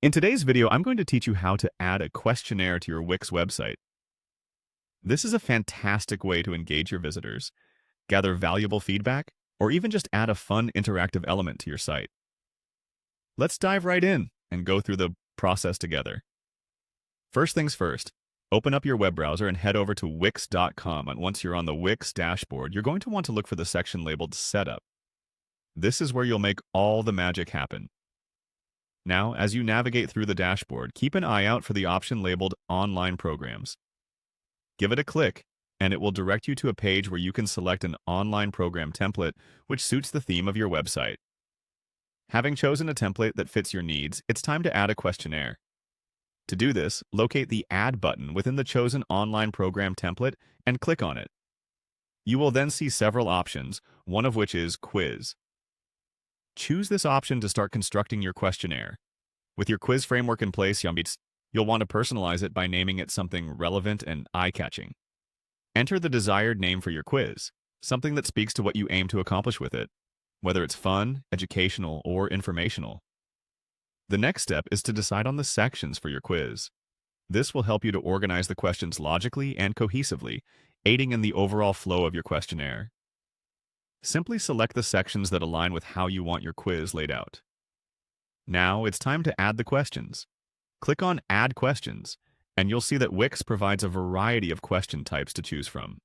In today's video, I'm going to teach you how to add a questionnaire to your Wix website. This is a fantastic way to engage your visitors, gather valuable feedback, or even just add a fun interactive element to your site. Let's dive right in and go through the process together. First things first, open up your web browser and head over to wix.com. And once you're on the Wix dashboard, you're going to want to look for the section labeled Setup. This is where you'll make all the magic happen. Now, as you navigate through the dashboard, keep an eye out for the option labeled Online Programs. Give it a click, and it will direct you to a page where you can select an online program template which suits the theme of your website. Having chosen a template that fits your needs, it's time to add a questionnaire. To do this, locate the Add button within the chosen online program template and click on it. You will then see several options, one of which is Quiz. Choose this option to start constructing your questionnaire. With your quiz framework in place, you'll want to personalize it by naming it something relevant and eye-catching. Enter the desired name for your quiz, something that speaks to what you aim to accomplish with it, whether it's fun, educational, or informational. The next step is to decide on the sections for your quiz. This will help you to organize the questions logically and cohesively, aiding in the overall flow of your questionnaire. Simply select the sections that align with how you want your quiz laid out. Now it's time to add the questions. Click on Add Questions, and you'll see that Wix provides a variety of question types to choose from.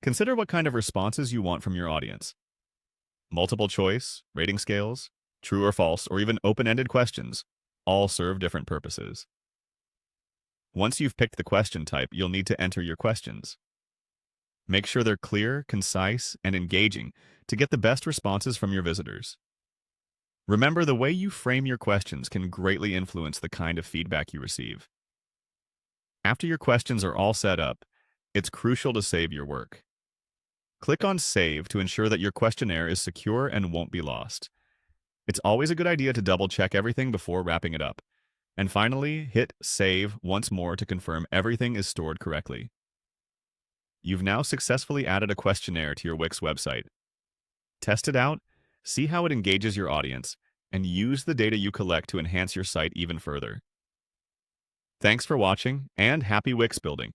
Consider what kind of responses you want from your audience. Multiple choice, rating scales, true or false, or even open-ended questions all serve different purposes. Once you've picked the question type, you'll need to enter your questions. Make sure they're clear, concise, and engaging to get the best responses from your visitors. Remember, the way you frame your questions can greatly influence the kind of feedback you receive. After your questions are all set up, it's crucial to save your work. Click on Save to ensure that your questionnaire is secure and won't be lost. It's always a good idea to double-check everything before wrapping it up. And finally, hit Save once more to confirm everything is stored correctly. You've now successfully added a questionnaire to your Wix website. Test it out, see how it engages your audience, and use the data you collect to enhance your site even further. Thanks for watching, and happy Wix building!